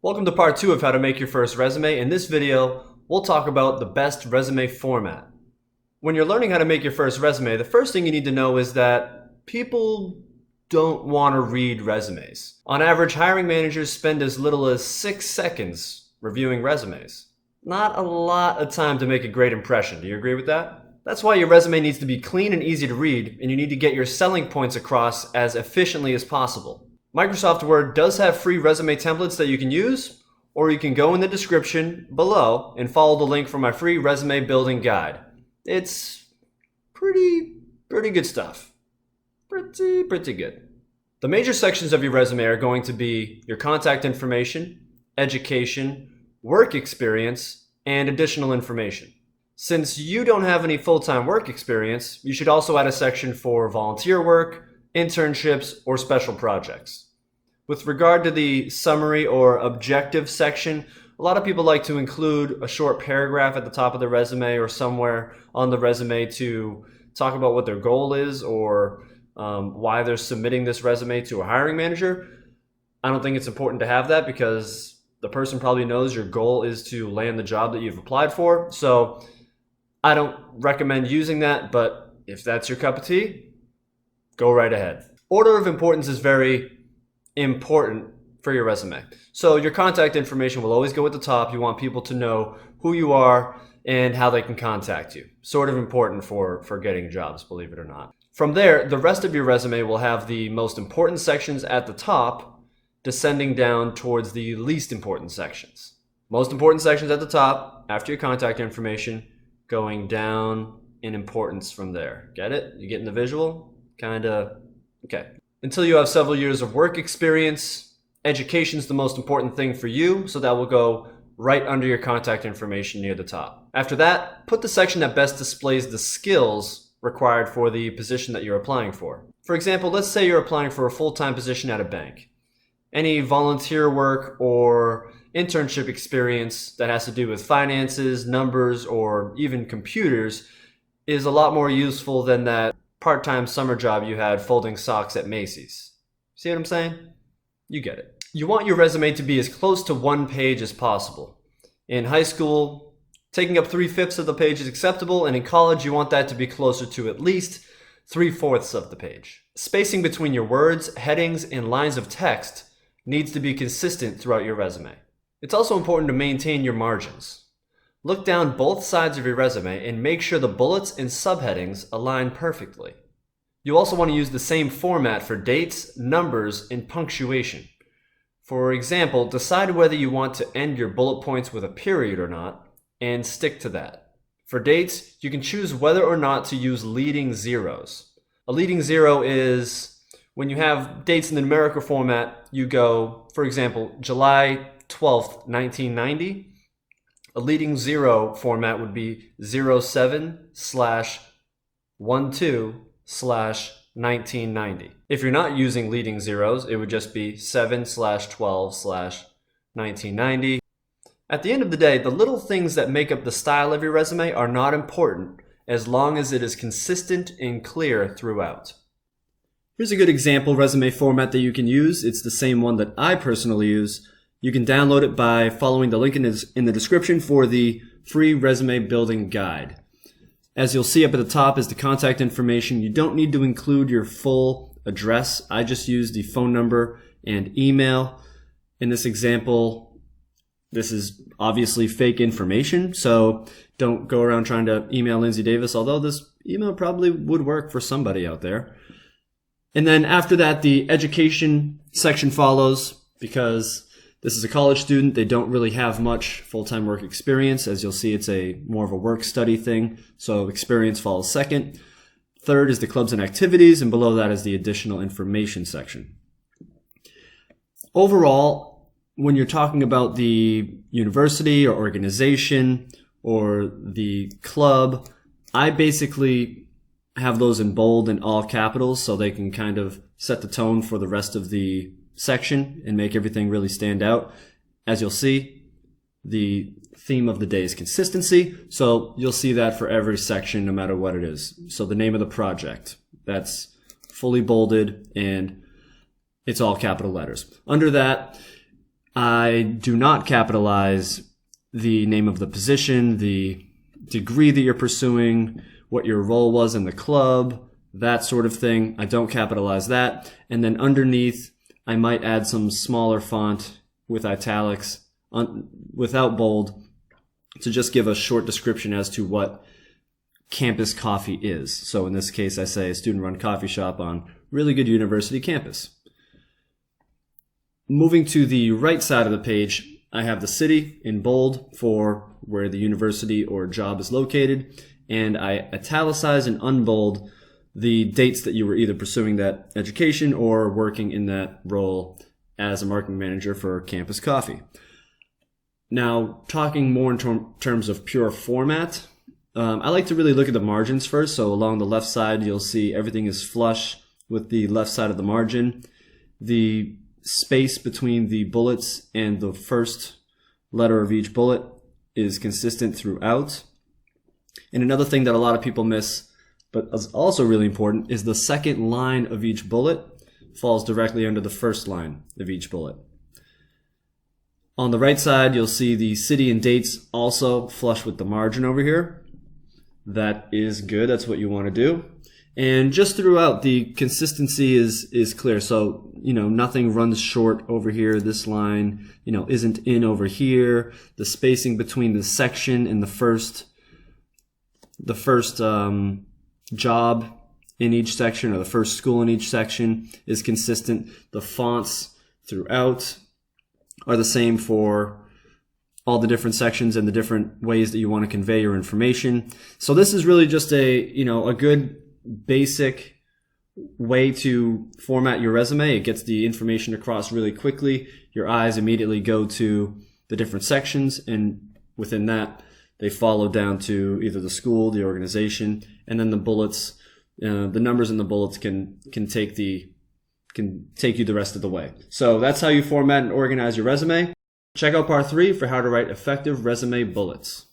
Welcome to part 2 of how to make your first resume. In this video, we'll talk about the best resume format. When you're learning how to make your first resume, the first thing you need to know is that people don't want to read resumes. On average, hiring managers spend as little as 6 seconds reviewing resumes. Not a lot of time to make a great impression. Do you agree with that? That's why your resume needs to be clean and easy to read, and you need to get your selling points across as efficiently as possible. Microsoft Word does have free resume templates that you can use, or you can go in the description below and follow the link for my free resume building guide. It's pretty good stuff. Pretty good. The major sections of your resume are going to be your contact information, education, work experience, and additional information. Since you don't have any full-time work experience, you should also add a section for volunteer work, internships, or special projects. With regard to the summary or objective section, a lot of people like to include a short paragraph at the top of the resume or somewhere on the resume to talk about what their goal is or why they're submitting this resume to a hiring manager. I don't think it's important to have that because the person probably knows your goal is to land the job that you've applied for. So I don't recommend using that, but if that's your cup of tea, go right ahead. Order of importance is very important for your resume. So your contact information will always go at the top. You want people to know who you are and how they can contact you. Sort of important for getting jobs, believe it or not. From there, the rest of your resume will have the most important sections at the top, descending down towards the least important sections. Most important sections at the top, after your contact information, going down in importance from there. Get it? You getting the visual? Kinda. Okay. Until you have several years of work experience, education's the most important thing for you, so that will go right under your contact information near the top. After that, put the section that best displays the skills required for the position that you're applying for. For example, let's say you're applying for a full-time position at a bank. Any volunteer work or internship experience that has to do with finances, numbers, or even computers is a lot more useful than that part-time summer job you had folding socks at Macy's. See what I'm saying? You get it. You want your resume to be as close to one page as possible. In high school, taking up 3/5 of the page is acceptable, and in college, you want that to be closer to at least 3/4 of the page. Spacing between your words, headings, and lines of text needs to be consistent throughout your resume. It's also important to maintain your margins. Look down both sides of your resume and make sure the bullets and subheadings align perfectly. You also want to use the same format for dates, numbers, and punctuation. For example, decide whether you want to end your bullet points with a period or not, and stick to that. For dates, you can choose whether or not to use leading zeros. A leading zero is when you have dates in the numerical format, you go, for example, July 12th, 1990. A leading zero format would be 07/12/1990. If you're not using leading zeros, it would just be 7/12/1990. At the end of the day, the little things that make up the style of your resume are not important as long as it is consistent and clear throughout. Here's a good example resume format that you can use. It's the same one that I personally use. You can download it by following the link in the description for the free resume building guide. As you'll see up at the top is the contact information. You don't need to include your full address. I just use the phone number and email. In this example, this is obviously fake information, so don't go around trying to email Lindsay Davis, although this email probably would work for somebody out there. And then after that, the education section follows because this is a college student. They don't really have much full-time work experience. As you'll see, it's more of a work study thing. So experience follows second. Third is the clubs and activities, and below that is the additional information section. Overall, when you're talking about the university or organization or the club, I basically have those in bold and all capitals so they can kind of set the tone for the rest of the section and make everything really stand out. As you'll see, the theme of the day is consistency, so you'll see that for every section no matter what it is. So the name of the project, that's fully bolded and it's all capital letters. Under that, I do not capitalize the name of the position, the degree that you're pursuing, what your role was in the club, that sort of thing. I don't capitalize that. And then underneath, I might add some smaller font with italics, without bold, to just give a short description as to what campus coffee is. So in this case, I say student-run coffee shop on really good university campus. Moving to the right side of the page, I have the city in bold for where the university or job is located, and I italicize and unbold the dates that you were either pursuing that education or working in that role as a marketing manager for Campus Coffee. Now, talking more in terms of pure format, I like to really look at the margins first. So along the left side, you'll see everything is flush with the left side of the margin. The space between the bullets and the first letter of each bullet is consistent throughout. And another thing that a lot of people miss, but is also really important, is the second line of each bullet falls directly under the first line of each bullet. On the right side, you'll see the city and dates also flush with the margin over here. That is good. That's what you want to do. And just throughout, the consistency is clear. So, nothing runs short over here. This line, isn't in over here. The spacing between the section and the first job in each section, or the first school in each section, is consistent. The fonts throughout are the same for all the different sections and the different ways that you want to convey your information. So this is really just a good basic way to format your resume. It gets the information across really quickly. Your eyes immediately go to the different sections, and within that, they follow down to either the school, the organization, and then the bullets. The numbers in the bullets can take you the rest of the way. So that's how you format and organize your resume. Check out part 3 for how to write effective resume bullets.